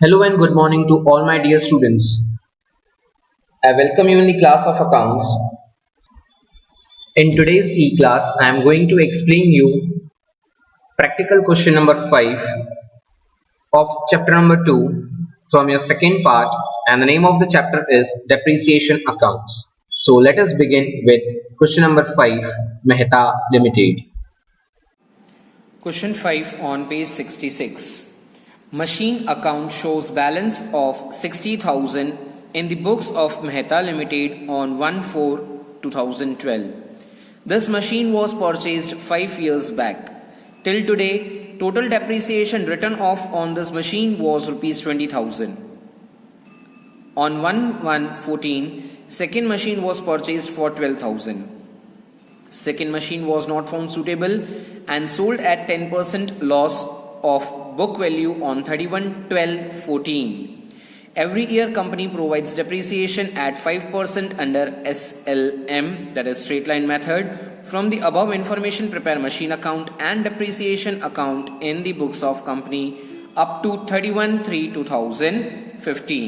Hello and good morning to all my dear students. I welcome you in the class of accounts. In today's e-class, I am going to explain you practical question number 5 of chapter number 2 from your second part, and the name of the chapter is depreciation accounts. So let us begin with question number 5, Mehta Limited. Question 5 on page 66. Machine account shows balance of 60,000 in the books of Mehta Limited on 1/4/2012. This machine was purchased 5 years back. Till today, total depreciation written off on this machine was rupees 20,000. On 1/1/14, second machine was purchased for 12,000. Second machine was not found suitable and sold at 10% loss of book value on 31/12/14. Every year company provides depreciation at 5% under SLM, that is straight line method. From the above information, prepare machine account and depreciation account in the books of company up to 31/3/2015.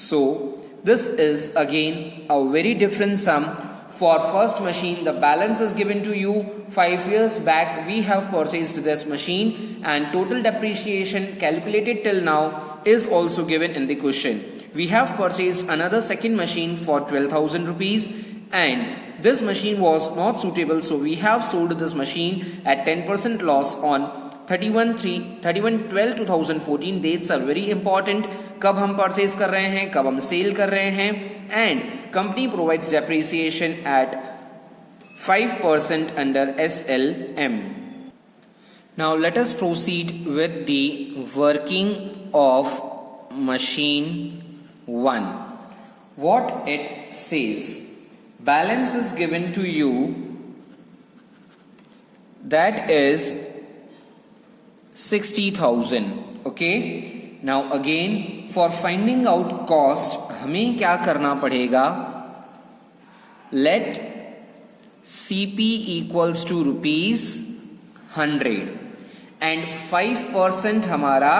So this is again a very different sum. For first machine, the balance is given to you. 5 years back we have purchased this machine and total depreciation calculated till now is also given in the question. We have purchased another second machine for 12,000 rupees and this machine was not suitable, so we have sold this machine at 10% loss on 31/12/2014. Dates are very important. कब हम purchase कर रहे हैं, कब हम cell कर रहे हैं. And company provides depreciation eight 5% under SLM. Now let us proceed with the working of machine 1. What it says, balance is given to you, that is 60,000. Okay, now again for finding out cost हमें क्या करना पड़ेगा? Let CP equals to rupees 100 and 5% हमारा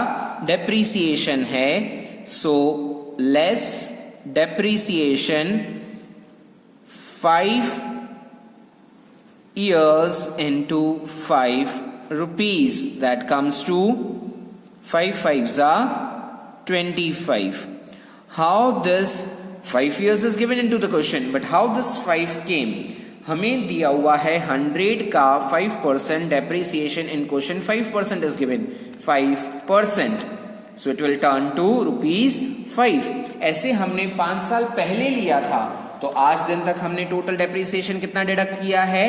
depreciation है, so less depreciation 5 years into 5 rupees, that comes to 5 5s are 25. How this 5 years is given into the question, but how this 5 came? हमें दिया हुआ है 100 का 5% depreciation in question. 5% is given, 5%, so it will turn to rupees 5. ऐसे हमने 5 साल पहले लिया था, तो आज दिन तक हमने टोटल डेप्रिसिएशन कितना डिडक्ट किया है?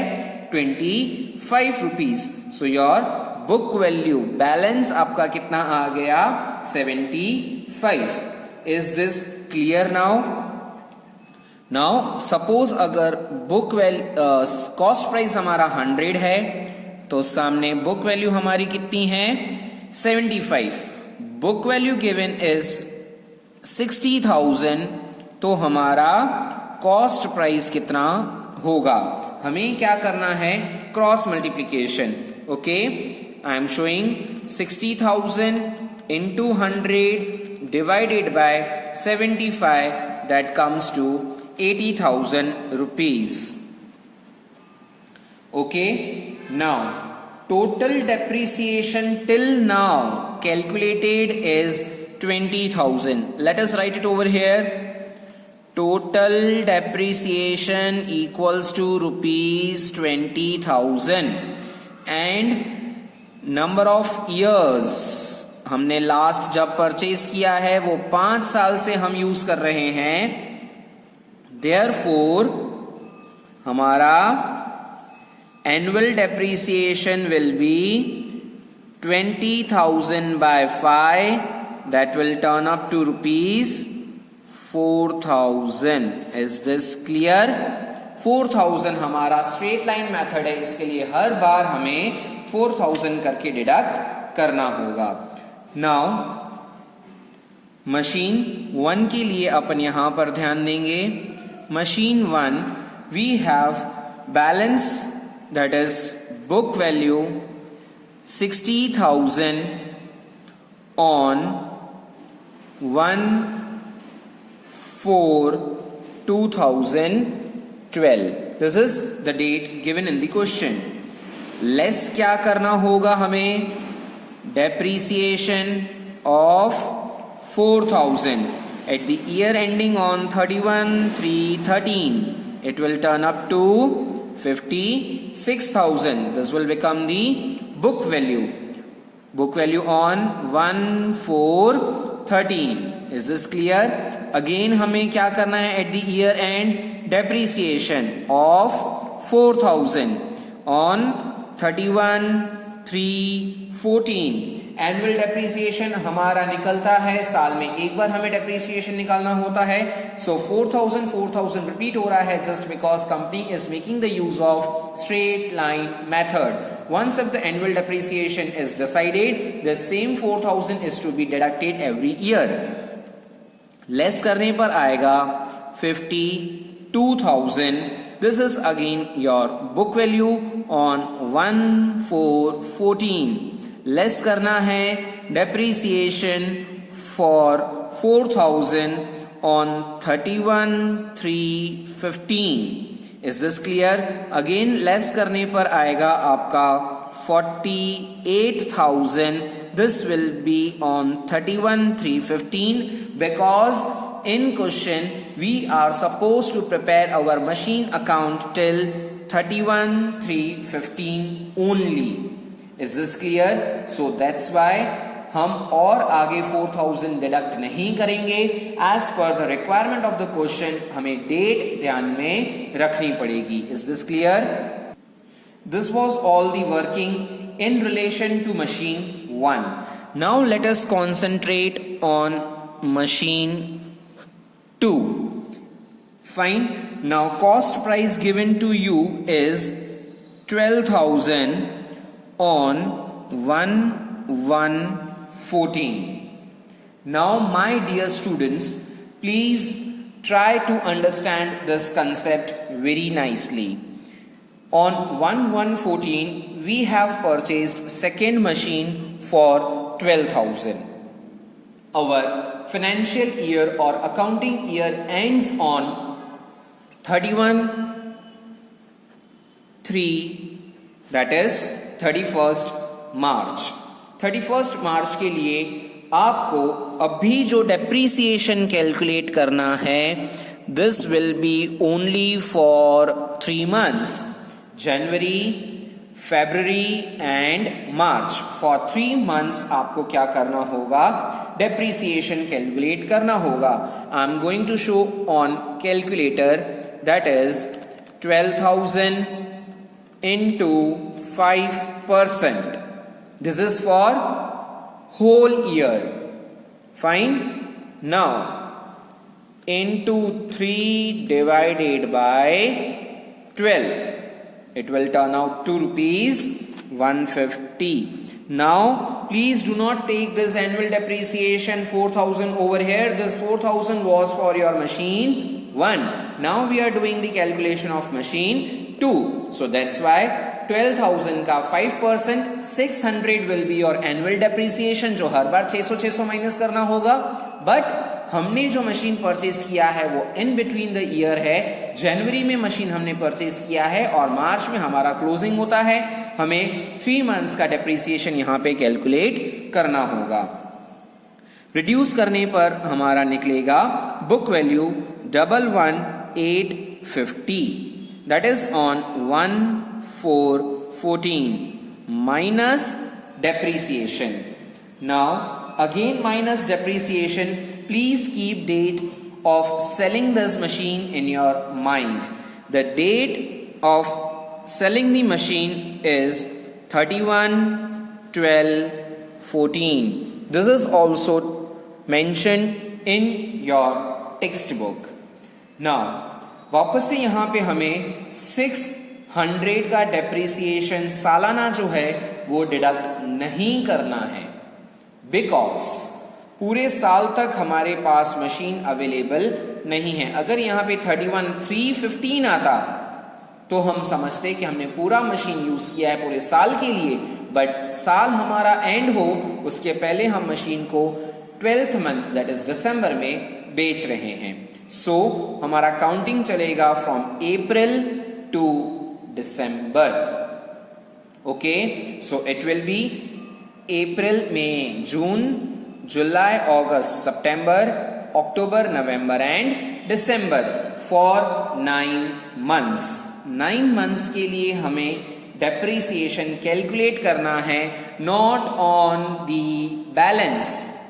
25 rupees. So your book value balance आपका कितना आ गया? 75. Is this clear now? Now suppose अगर बुक कॉस्ट प्राइस हमारा 100 है, तो सामने बुक वैल्यू हमारी कितनी है? 75. बुक वैल्यू गिवन इज 60,000, तो हमारा कॉस्ट प्राइस कितना होगा? हमें क्या करना है? Cross multiplication. Okay, I am showing 60,000 into 100 divided by 75, that comes to 80,000 rupees. Okay, now total depreciation till now calculated is 20,000. Let us write it over here. Total depreciation equals to rupees 20,000 and number of years, हमने last जब purchase किया है वो 5 साल से हम use कर रहे हैं. Therefore हमारा annual depreciation will be 20,000 by 5, that will turn up to rupees 4,000. Is this clear? 4,000 हमारा स्ट्रेट लाइन मेथड है, इसके लिए हर बार हमें 4,000 करके डिडक्ट करना होगा. नाउ मशीन 1 के लिए अपन यहां पर ध्यान देंगे. Machine 1 we have balance, that is book value 60,000 on 1/4/2012. This is the date given in the question. Less क्या करना होगा हमें? Depreciation of 4000 at the year ending on 31/3/13. It will turn up to 56,000. This will become the book value. Book value on 1/4/13. Is this clear? Again हमें क्या करना है at the year end? Depreciation of 4000 on 31/3/14. Annual depreciation हमारा निकलता है साल में एक बार, हमें डेप्रीसिएशन निकालना होता है. सो 4000 रिपीट हो रहा है just because company is making the use of straight line method. Once if the annual depreciation is decided, the same 4000 is to be deducted every year. Less करने पर आएगा 52,000. This is again your book value on 1/4/14. Less करना है depreciation for 4000 on 31/3/15. Is this clear? Again less करने पर आएगा आपका 48,000. This will be on 31/3/15 because in question we are supposed to prepare our machine account till 31/3/15 only. Is this clear? So that's why हम और आगे 4000 deduct नहीं करेंगे. As per the requirement of the question हमें date ध्यान में रखनी पड़ेगी. Is this clear? This was all the working in relation to machine 1. Now let us concentrate on machine 2. Fine. Now cost price given to you is 12,000 on 1/1/14. Now my dear students, please try to understand this concept very nicely. On 1/1/14 we have purchased second machine for 12,000. Our financial year or accounting year ends on 31/3, that is 31st March. 31st मार्च के लिए आपको अभी जो depreciation calculate करना है, this will be only for 3 months, January, February and March. For 3 months आपको क्या करना होगा? डेप्रीसिएशन कैलकुलेट करना होगा. I am going to show on calculator. That is 12,000 into 5%. This is for whole year. Fine. Now into 3 divided by 12, it will turn out to rupees 150. Now please do not take this annual depreciation 4,000 over here. This 4,000 was for your machine 1. Now we are doing the calculation of machine 2. So that's why 12,000 का 5%, 600 will be your annual depreciation, जो हर बार 600 minus करना होगा. But हमने जो machine purchase किया है वो in between the year है. जनवरी में मशीन हमने परचेज किया है और मार्च में हमारा क्लोजिंग होता है. हमें 3 months का डेप्रीसिएशन यहाँ पे कैलकुलेट करना होगा. रिड्यूस करने पर हमारा निकलेगा book value 11,850. That is on 1/4/14 minus depreciation. Now again minus depreciation. Please keep date of selling this machine in your mind. The date of selling the machine is 31/12/14. This is also mentioned in your textbook. Now वापस से यहाँ पे हमें 600 का depreciation सालाना जो है वो डिडक्ट नहीं करना है, बिकॉज पूरे साल तक हमारे पास मशीन अवेलेबल नहीं है. अगर यहाँ पे 31/3/15 आता तो हम समझते कि हमने पूरा मशीन यूज किया है पूरे साल के लिए. बट साल हमारा एंड हो उसके पहले हम मशीन को 12th मंथ दैट इज दिसंबर में बेच रहे हैं. सो हमारा काउंटिंग चलेगा from April to December. Okay, so it will be April, May, June, July, August, September, October, November and December for 9 months. 9 months के लिए हमें डेप्रिसिएशन कैलकुलेट करना है, not on the balance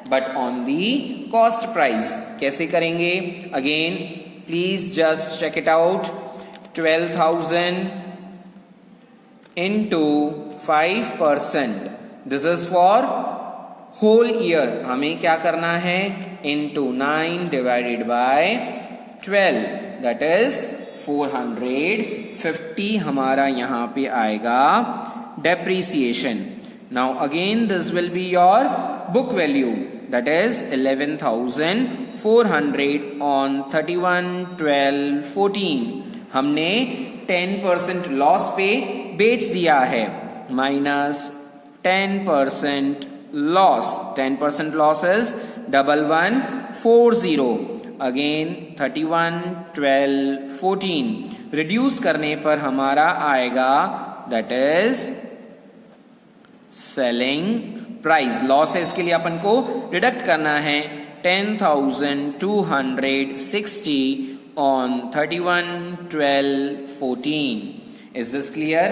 but on the cost price. कैसे करेंगे? Again please just check it out. 12,000 into 5%. This is for whole year. हमें क्या करना है? into 9 divided by 12 that is 450 हमारा यहाँ पे आएगा depreciation. Now again this will be your book value that is 11,400 on 31/12/14. हमने 10% लॉस पे बेच दिया है, minus 10% loss. 10% loss is 1140. Again 31/12/14 reduce करने पर हमारा आएगा that is selling price. Losses के लिए अपन को डिडक्ट करना है 10,260 on 31/12/14. Is this clear?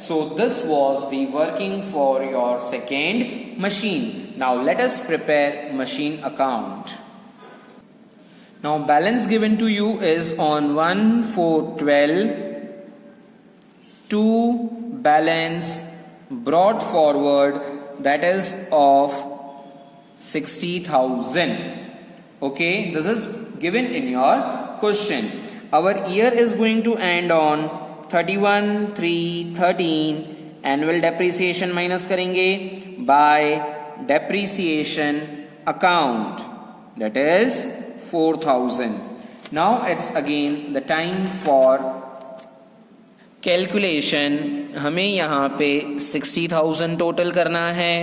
So this was the working for your second machine. Now let us prepare machine account. Now balance given to you is on 1/4/12. 2 balance brought forward that is of 60,000. Okay, this is given in your question. Our year is going to end on 31/3/13. Annual depreciation minus करेंगे by depreciation account that is 4,000. Now it's again the time for calculation. हमें यहाँ पे 60,000 total करना है.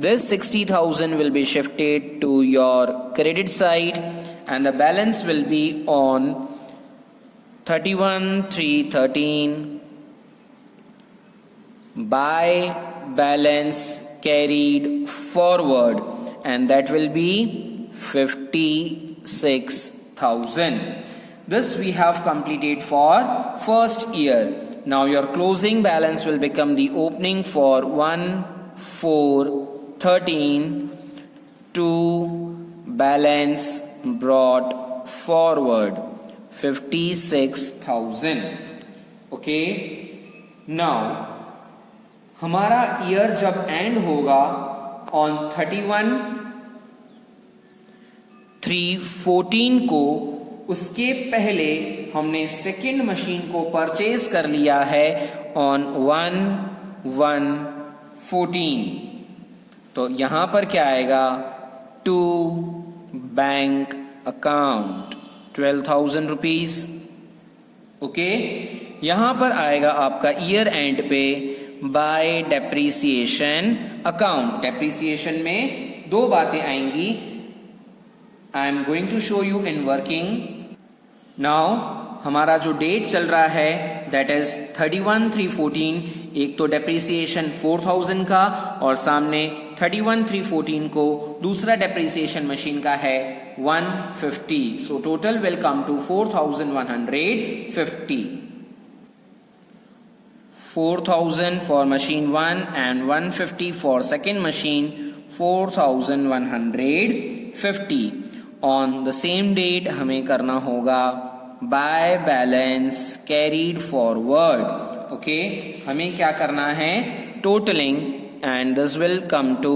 This 60,000 will be shifted to your credit side and the balance will be on 31/3/13 by balance carried forward and that will be 56,000. This we have completed for first year. Now your closing balance will become the opening for 1/4/13 to balance brought forward 56,000. Okay, now हमारा year जब and होगा on 31/3/14 को, उसके पहले हमने second machine को purchase कर लिया है ऑन 1/1/14. तो यहां पर क्या आएगा? To bank account 12,000 rupees. Okay, यहां पर आएगा आपका ईयर एंड पे बाय डेप्रिसिएशन अकाउंट. डेप्रिसिएशन में दो बातें आएंगी. I am going to show you in working. Now हमारा जो डेट चल रहा है दैट इज 31/3/14. एक तो डेप्रिसिएशन 4,000 का और सामने 31/3/14 को दूसरा डेप्रिसिएशन मशीन का है 150. So total will come to 4,150. 4,000 for machine 1 and 150 for second machine. 4,150. On the same date हमें करना होगा by balance carried forward. Okay, हमें क्या करना है? Totaling and this will come to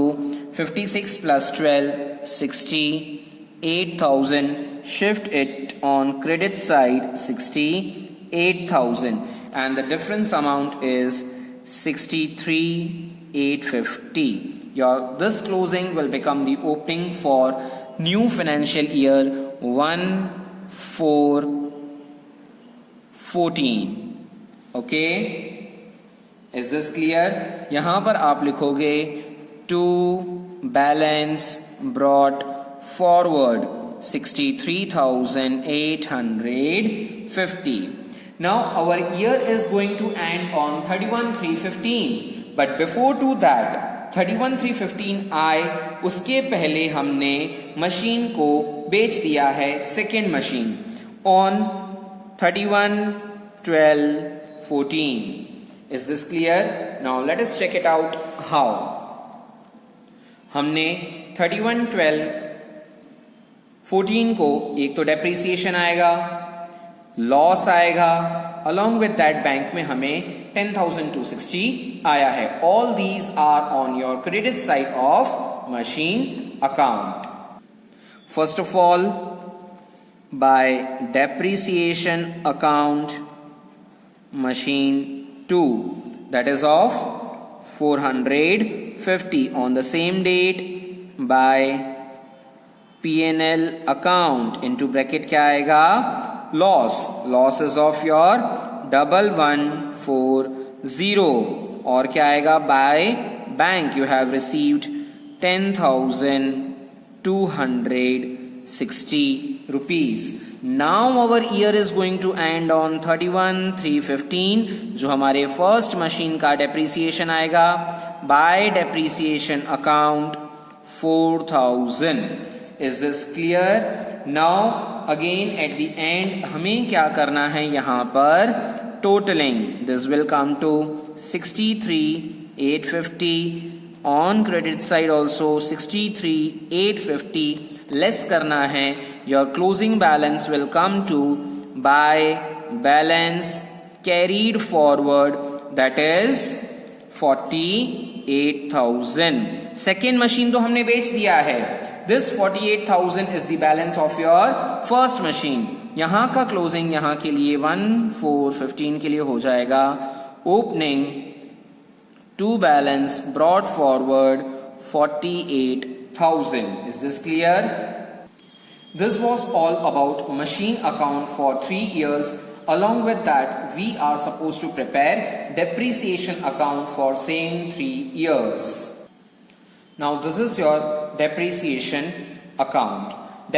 56 plus 12 68,000. Shift it on credit side 68,000 and the difference amount is 63,850. This closing will become the opening for new financial year 1/4/14. Okay, is this clear? यहां पर आप लिखोगे to balance brought forward 63,850. Now our year is going to end on 31/3/15, but before to that 31/3/15 आए उसके पहले हमने machine को बेच दिया है second machine on 31/12/14. Is this clear? Now let us check it out how. हमने 31/12/14 को एक तो डेप्रिसिएशन आएगा, लॉस आएगा, along with that बैंक में हमें 10,260 आया है. All these are on your credit side of machine account. First of all, by depreciation account, machine 2, that is of 450 on the same date. By P&L account into bracket क्या आएगा, loss is of your 1140 और क्या आएगा, by bank you have received 10,260 rupees. Now our year is going to end on 31/3/15 जो हमारे first machine का depreciation आएगा. Bye depreciation account 4,000. Is this clear? Now again at the end हमें क्या करना है, यहाँ पर totalling. This will come to 63,850. On credit side also 63,850 less करना है. Your closing balance will come to by balance carried forward, that is 48,000. Second machine तो हमने बेच दिया है. This 48,000 is the balance of your first machine. यहाँ का closing यहाँ के लिए 1/4/15 के लिए हो जाएगा. Opening to balance brought forward 48,000. Is this clear? This was all about machine account for 3 years. Along with that, we are supposed to prepare depreciation account for same 3 years. Now this is your depreciation account.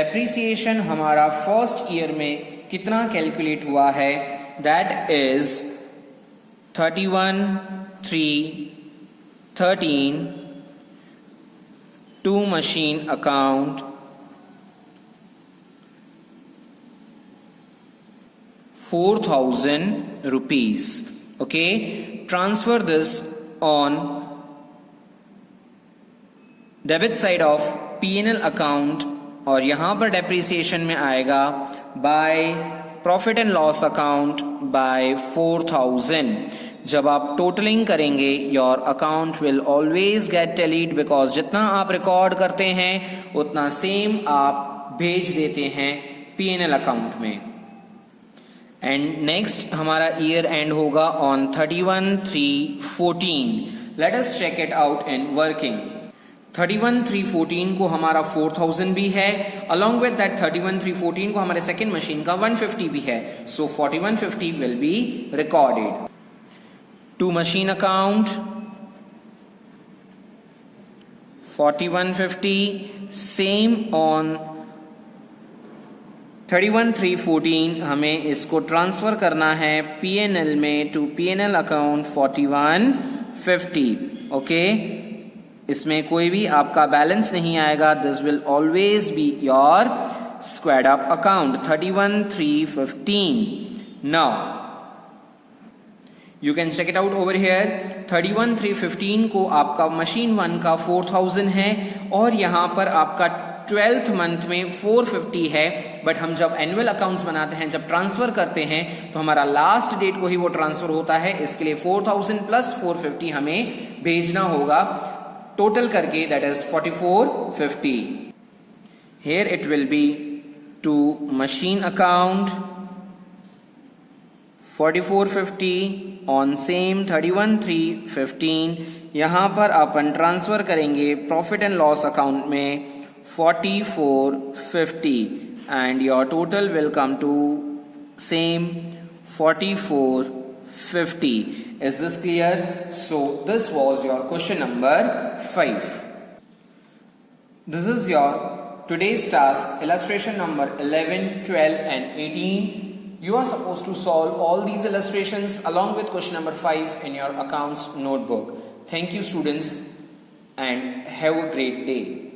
Depreciation हमारा first year में कितना calculate हुआ है, that is 31/3/13 to machine account 4,000 rupees. Okay, transfer this on debit side of P&L account और यहां पर depreciation में आएगा by profit and loss account by 4,000. जब आप टोटलिंग करेंगे your account will always get tallied, because जितना आप रिकॉर्ड करते हैं उतना सेम आप भेज देते हैं P&L अकाउंट में. एंड नेक्स्ट हमारा ईयर एंड होगा on 31/3/14. Let us check it out in working. 31/3/14 को हमारा 4,000 भी है. अलॉन्ग विद दैट 31/3/14 को हमारे सेकेंड मशीन का 150 भी है. So 4150 will be recorded to machine account 4150. Same on 31/3/14 हमें इसको ट्रांसफर करना है P&L में टू P&L अकाउंट 4150. ओके, इसमें कोई भी आपका बैलेंस नहीं आएगा. This will always be your squared up account 31/3/15. Now you can check it out over here. 31/3/15 को आपका मशीन 1 का 4,000 है और यहां पर आपका 12th मंथ में 450 है. बट हम जब एनुअल अकाउंट्स बनाते हैं, जब ट्रांसफर करते हैं, तो हमारा लास्ट डेट को ही वो ट्रांसफर होता है. इसके लिए 4,000 प्लस 450 हमें भेजना होगा टोटल करके, that is 4450. Here it will be to machine account 4450 on same 31/3/15. यहाँ पर अपन ट्रांसफर करेंगे प्रॉफिट एंड लॉस अकाउंट में 4450 and your total will come to same 4450. Is this clear? So this was your question number 5. This is your today's task, illustration number 11, 12 and 18. You are supposed to solve all these illustrations along with question number 5 in your accounts notebook. Thank you students and have a great day.